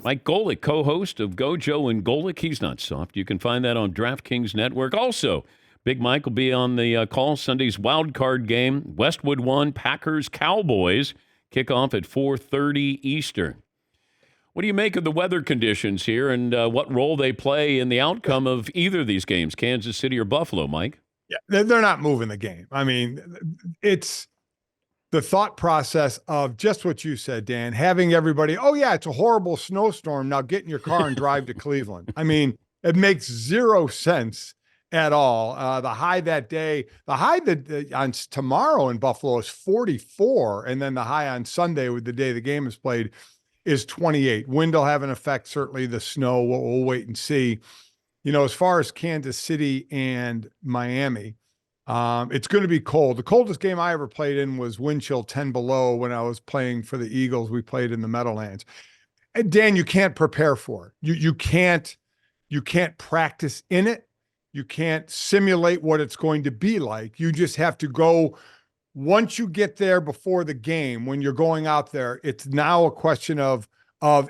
Mike Golic, co-host of Gojo and Golic. He's not soft. You can find that on DraftKings Network. Also, Big Mike will be on the call Sunday's wild card game. Westwood 1, Packers, Cowboys. Kickoff at 4:30 Eastern. What do you make of the weather conditions here and what role they play in the outcome of either of these games, Kansas City or Buffalo, Mike? Yeah, they're not moving the game. I mean, it's the thought process of just what you said, Dan, having everybody, oh, yeah, it's a horrible snowstorm. Now get in your car and drive to Cleveland. I mean, it makes zero sense at all. The high that day, on tomorrow in Buffalo is 44, and then the high on Sunday with the day the game is played is 28. Wind will have an effect, certainly the snow. We'll wait and see. You know, as far as Kansas City and Miami, it's going to be cold. The coldest game I ever played in was wind chill 10 below when I was playing for the Eagles. We played in the Meadowlands. And Dan, you can't prepare for it. You can't practice in it. You can't simulate what it's going to be like. You just have to go. Once you get there before the game, when you're going out there, it's now a question of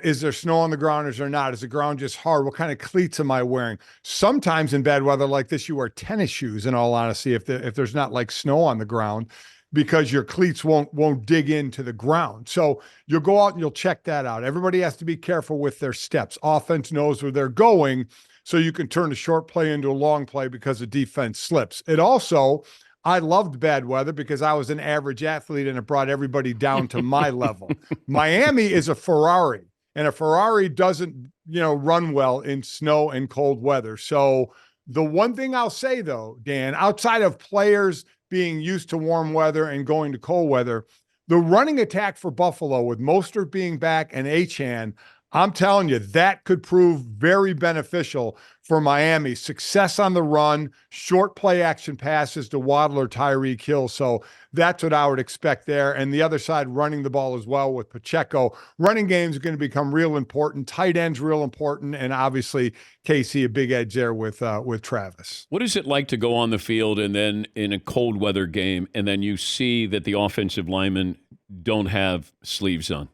is there snow on the ground or is there not? Is the ground just hard? What kind of cleats am I wearing? Sometimes in bad weather like this, you wear tennis shoes, in all honesty, if there's not like snow on the ground, because your cleats won't dig into the ground. So you'll go out and you'll check that out. Everybody has to be careful with their steps. Offense knows where they're going, so you can turn a short play into a long play because the defense slips. It also, I loved bad weather because I was an average athlete and it brought everybody down to my level. Miami is a Ferrari, and a Ferrari doesn't, run well in snow and cold weather. So the one thing I'll say though, Dan, outside of players being used to warm weather and going to cold weather, the running attack for Buffalo with Mostert being back and Achane, I'm telling you, that could prove very beneficial for Miami. Success on the run, short play action passes to Waddle or Tyreek Hill. So that's what I would expect there. And the other side running the ball as well with Pacheco. Running games are going to become real important. Tight ends real important. And obviously, KC, a big edge there with Travis. What is it like to go on the field and then in a cold weather game, and then you see that the offensive linemen don't have sleeves on?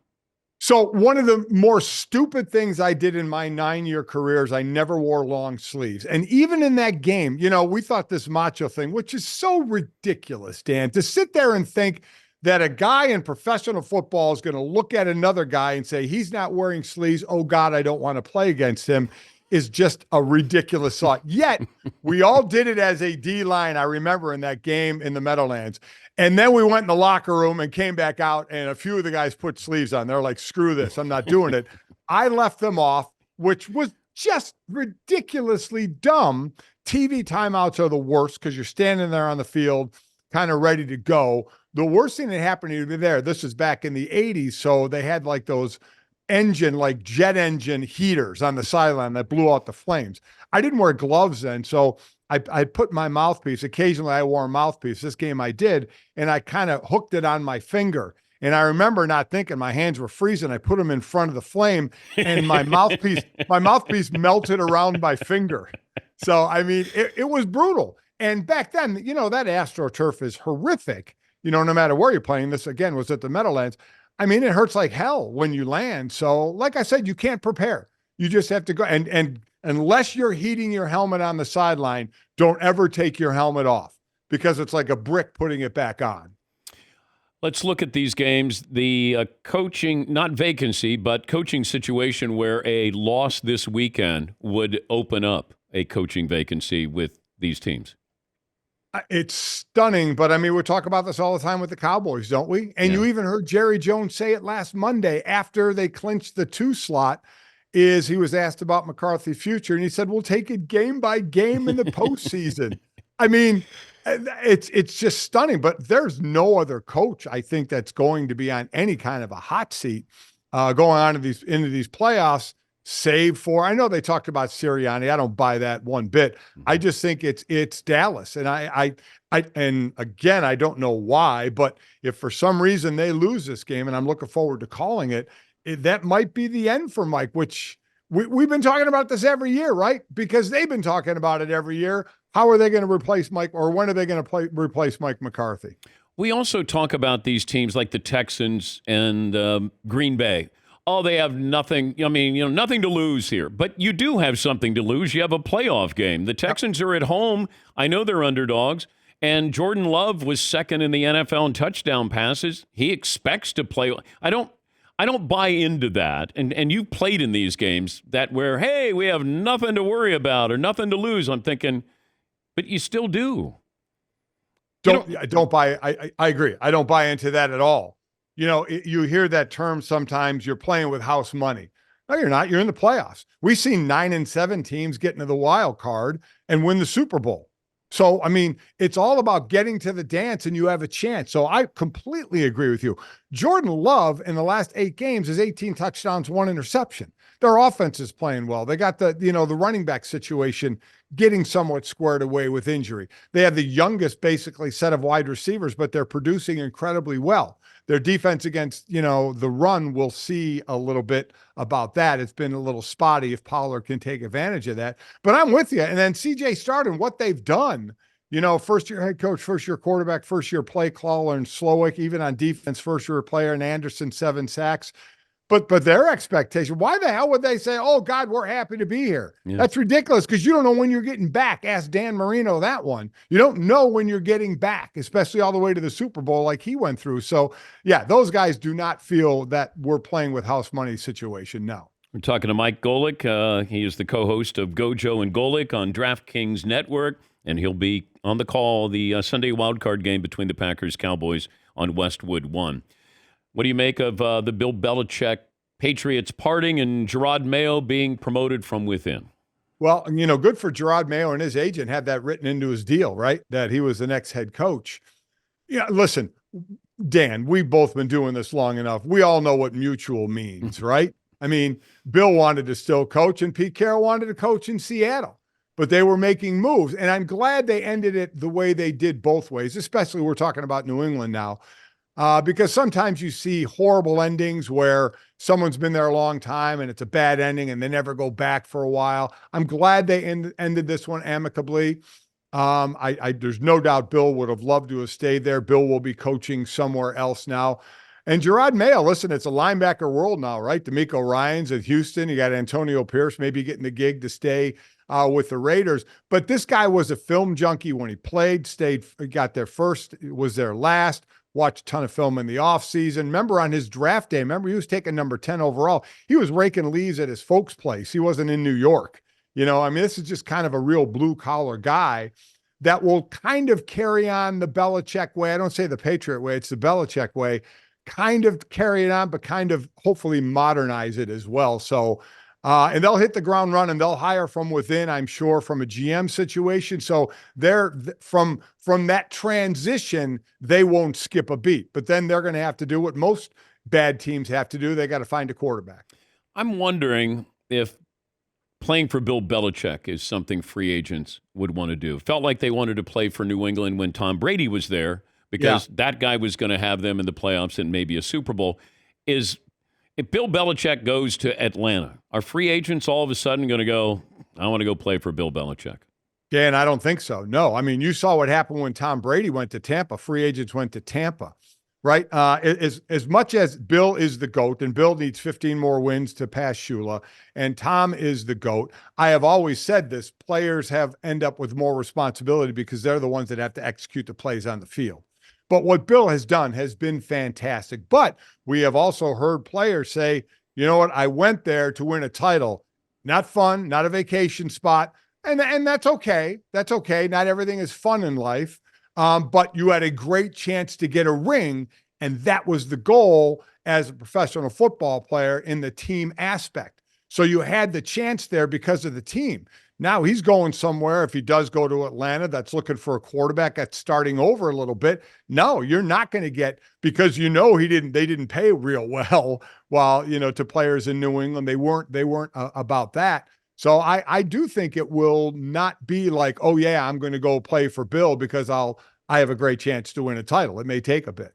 So one of the more stupid things I did in my 9-year career is I never wore long sleeves. And even in that game, we thought this macho thing, which is so ridiculous, Dan, to sit there and think that a guy in professional football is going to look at another guy and say, he's not wearing sleeves. Oh God, I don't want to play against him, is just a ridiculous thought. Yet we all did it as a D-line. I remember in that game in the Meadowlands. And then we went in the locker room and came back out, and a few of the guys put sleeves on. They're like, screw this, I'm not doing it. I left them off, which was just ridiculously dumb. TV timeouts are the worst because you're standing there on the field kind of ready to go. The worst thing that happened to me there, this was back in the 80s, so they had like those jet engine heaters on the sideline that blew out the flames. I didn't wear gloves then, so I put my mouthpiece. Occasionally I wore a mouthpiece. This game I did, and I kind of hooked it on my finger. And I remember not thinking, my hands were freezing. I put them in front of the flame, and my mouthpiece melted around my finger. So, I mean, it was brutal. And back then, that AstroTurf is horrific. No matter where you're playing. This again was at the Meadowlands. I mean, it hurts like hell when you land. So, like I said, you can't prepare. You just have to go. And unless you're heating your helmet on the sideline, don't ever take your helmet off because it's like a brick putting it back on. Let's look at these games. The coaching, not vacancy, but coaching situation where a loss this weekend would open up a coaching vacancy with these teams. It's stunning, but I mean, we talk about this all the time with the Cowboys, don't we? And You even heard Jerry Jones say it last Monday after they clinched the 2 slot. He was asked about McCarthy's future, and he said, we'll take it game by game in the postseason. I mean, it's just stunning, but there's no other coach, I think, that's going to be on any kind of a hot seat going on into these playoffs, save for, I know they talked about Sirianni. I don't buy that one bit. I just think it's Dallas. And and again, I don't know why, but if for some reason they lose this game, and I'm looking forward to calling it, that might be the end for Mike, which we've been talking about this every year, right? Because they've been talking about it every year. How are they going to replace Mike, or when are they going to replace Mike McCarthy? We also talk about these teams like the Texans and Green Bay. oh, they have nothing. I mean, nothing to lose here. But you do have something to lose. You have a playoff game. The Texans are at home. I know they're underdogs. And Jordan Love was second in the NFL in touchdown passes. He expects to play. I don't buy into that. And you've played in these games that where, hey, we have nothing to worry about or nothing to lose. I'm thinking, but you still do. I don't buy. I agree. I don't buy into that at all. You hear that term sometimes. You're playing with house money. No, you're not. You're in the playoffs. We've seen 9-7 teams get into the wild card and win the Super Bowl. So, I mean, it's all about getting to the dance and you have a chance. So I completely agree with you. Jordan Love in the last 8 games is 18 touchdowns, 1 interception. Their offense is playing well. They got the running back situation getting somewhat squared away with injury. They have the youngest, basically, set of wide receivers, but they're producing incredibly well. Their defense against, the run, we'll see a little bit about that. It's been a little spotty if Pollard can take advantage of that. But I'm with you. And then C.J. Stroud and what they've done, first-year head coach, first-year quarterback, first-year play caller, and Slowick, even on defense, first-year player, and Anderson, 7 sacks. But their expectation, why the hell would they say, oh, God, we're happy to be here? Yeah. That's ridiculous because you don't know when you're getting back. Ask Dan Marino that one. You don't know when you're getting back, especially all the way to the Super Bowl like he went through. So, yeah, those guys do not feel that we're playing with house money situation, no. We're talking to Mike Golic. He is the co-host of Gojo and Golic on DraftKings Network, and he'll be on the call the Sunday wildcard game between the Packers-Cowboys on Westwood 1. What do you make of the Bill Belichick Patriots parting and Gerard Mayo being promoted from within? Well, good for Gerard Mayo, and his agent had that written into his deal, right? That he was the next head coach. Yeah, listen, Dan, we've both been doing this long enough. We all know what mutual means, right? I mean, Bill wanted to still coach, and Pete Carroll wanted to coach in Seattle. But they were making moves, and I'm glad they ended it the way they did both ways, especially we're talking about New England now. Because sometimes you see horrible endings where someone's been there a long time and it's a bad ending and they never go back for a while. I'm glad they ended this one amicably. There's no doubt Bill would have loved to have stayed there. Bill will be coaching somewhere else now. And Gerard Mayo, listen, it's a linebacker world now, right? D'Amico Ryans at Houston. You got Antonio Pierce maybe getting the gig to stay with the Raiders. But this guy was a film junkie when he played, got there first, was there last. Watched a ton of film in the offseason. Remember on his draft day, he was taking number 10 overall. He was raking leaves at his folks' place. He wasn't in New York. This is just kind of a real blue-collar guy that will kind of carry on the Belichick way. I don't say the Patriot way. It's the Belichick way. Kind of carry it on, but kind of hopefully modernize it as well. So, and they'll hit the ground running. They'll hire from within, I'm sure, from a GM situation. So they're from that transition, they won't skip a beat. But then they're going to have to do what most bad teams have to do. They got to find a quarterback. I'm wondering if playing for Bill Belichick is something free agents would want to do. Felt like they wanted to play for New England when Tom Brady was there because that guy was going to have them in the playoffs and maybe a Super Bowl. If Bill Belichick goes to Atlanta, are free agents all of a sudden going to go, I want to go play for Bill Belichick? Yeah, and I don't think so. No, I mean, you saw what happened when Tom Brady went to Tampa. Free agents went to Tampa, right? As much as Bill is the GOAT, and Bill needs 15 more wins to pass Shula, and Tom is the GOAT, I have always said this, players end up with more responsibility because they're the ones that have to execute the plays on the field. But what Bill has done has been fantastic. But we have also heard players say, you know what, I went there to win a title. Not fun, not a vacation spot. And that's okay. That's okay. Not everything is fun in life. But you had a great chance to get a ring. And that was the goal as a professional football player in the team aspect. So you had the chance there because of the team. Now he's going somewhere, if he does go to Atlanta, that's looking for a quarterback that's starting over a little bit. No, you're not going to get, because they didn't pay real well while, to players in New England. They weren't about that. So I do think it will not be like, oh yeah, I'm going to go play for Bill because I have a great chance to win a title. It may take a bit.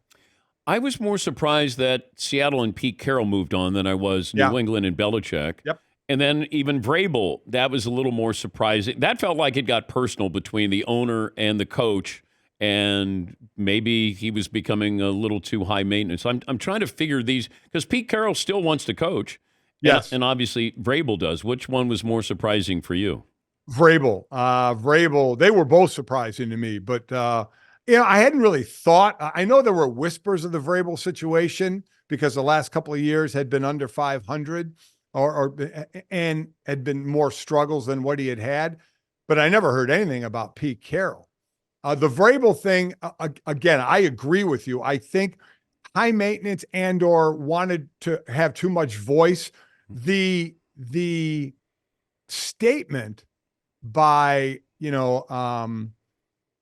I was more surprised that Seattle and Pete Carroll moved on than I was New England and Belichick. Yep. And then even Vrabel, that was a little more surprising. That felt like it got personal between the owner and the coach. and maybe he was becoming a little too high maintenance. I'm trying to figure these because Pete Carroll still wants to coach, Yes. and obviously Vrabel does. Which one was more surprising for you? Vrabel, they were both surprising to me, but I hadn't really thought. I know there were whispers of the Vrabel situation because the last couple of years had been under 500, and had been more struggles than what he had. But I never heard anything about Pete Carroll. The Vrabel thing, again, I agree with you. I think high maintenance and/or wanted to have too much voice. The statement by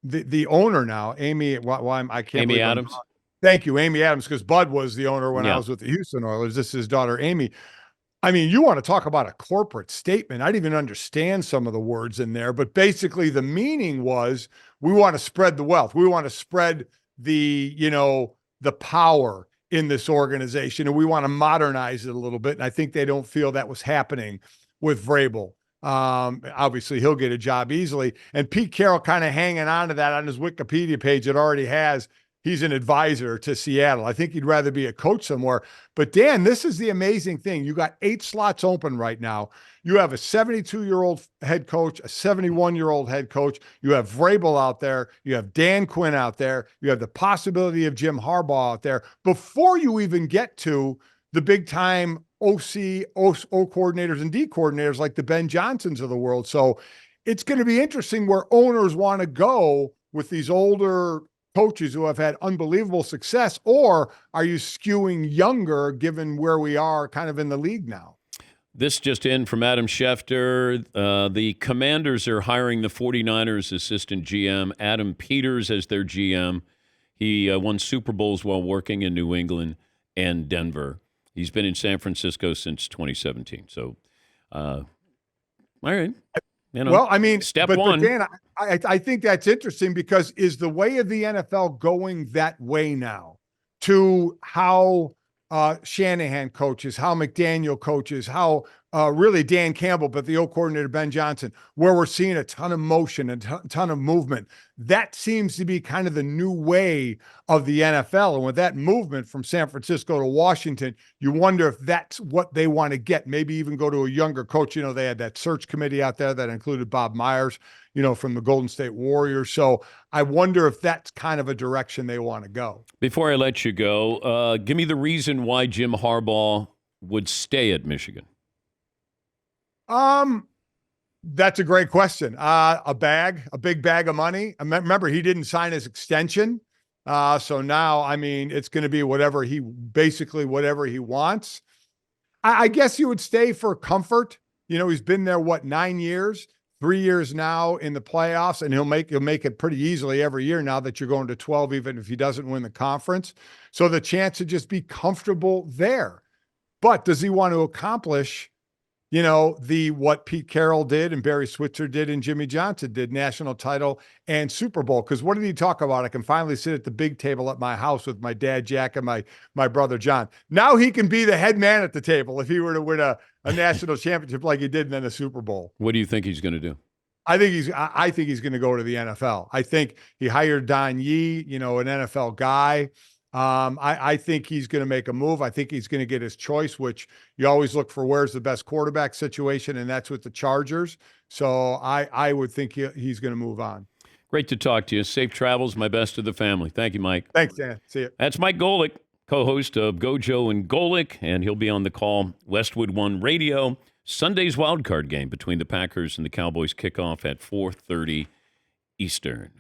the owner now, Amy. I can't Amy believe Adams. Thank you, Amy Adams, because Bud was the owner when I was with the Houston Oilers. This is his daughter, Amy. I mean, you want to talk about a corporate statement. I didn't even understand some of the words in there, but basically the meaning was we want to spread the wealth. We want to spread the power in this organization, and we want to modernize it a little bit. And I think they don't feel that was happening with Vrabel. Obviously he'll get a job easily. And Pete Carroll kind of hanging on to that on his Wikipedia page. It already has, he's an advisor to Seattle. I think he'd rather be a coach somewhere. But Dan, this is the amazing thing. You got 8 slots open right now. You have a 72-year-old head coach, a 71-year-old head coach. You have Vrabel out there. You have Dan Quinn out there. You have the possibility of Jim Harbaugh out there before you even get to the big time OC, O coordinators and D coordinators like the Ben Johnsons of the world. So it's going to be interesting where owners want to go with these older coaches who have had unbelievable success, or are you skewing younger given where we are kind of in the league now? This just in from Adam Schefter. The Commanders are hiring the 49ers assistant GM, Adam Peters, as their GM. He won Super Bowls while working in New England and Denver. He's been in San Francisco since 2017. So, all right. Well, I mean, step but one. Dan, I think that's interesting because is the way of the NFL going that way now to how Shanahan coaches, how McDaniel coaches, how really Dan Campbell, but the old coordinator Ben Johnson, where we're seeing a ton of motion and a ton of movement. That seems to be kind of the new way of the NFL. And with that movement from San Francisco to Washington, you wonder if that's what they want to get. Maybe even go to a younger coach. They had that search committee out there that included Bob Myers, from the Golden State Warriors. So I wonder if that's kind of a direction they want to go. Before I let you go, give me the reason why Jim Harbaugh would stay at Michigan. That's a great question. A big bag of money. Remember, he didn't sign his extension. So now, I mean, it's going to be whatever he wants. I guess he would stay for comfort. He's been there, 9 years, 3 years now in the playoffs, and he'll make it pretty easily every year now that you're going to 12, even if he doesn't win the conference. So the chance to just be comfortable there. But does he want to accomplish what Pete Carroll did and Barry Switzer did and Jimmy Johnson did, national title and Super Bowl? Because what did he talk about? I can finally sit at the big table at my house with my dad, Jack, and my brother, John. Now he can be the head man at the table if he were to win a national championship like he did and then a Super Bowl. What do you think he's going to do? I think he's going to go to the NFL. I think he hired Don Yee, an NFL guy. I think he's going to make a move. I think he's going to get his choice, which you always look for where's the best quarterback situation, and that's with the Chargers. So I would think he's going to move on. Great to talk to you. Safe travels. My best to the family. Thank you, Mike. Thanks, Dan. See you. That's Mike Golic, co-host of Gojo and Golic, and he'll be on the call, Westwood One Radio. Sunday's wildcard game between the Packers and the Cowboys kickoff at 4:30 Eastern.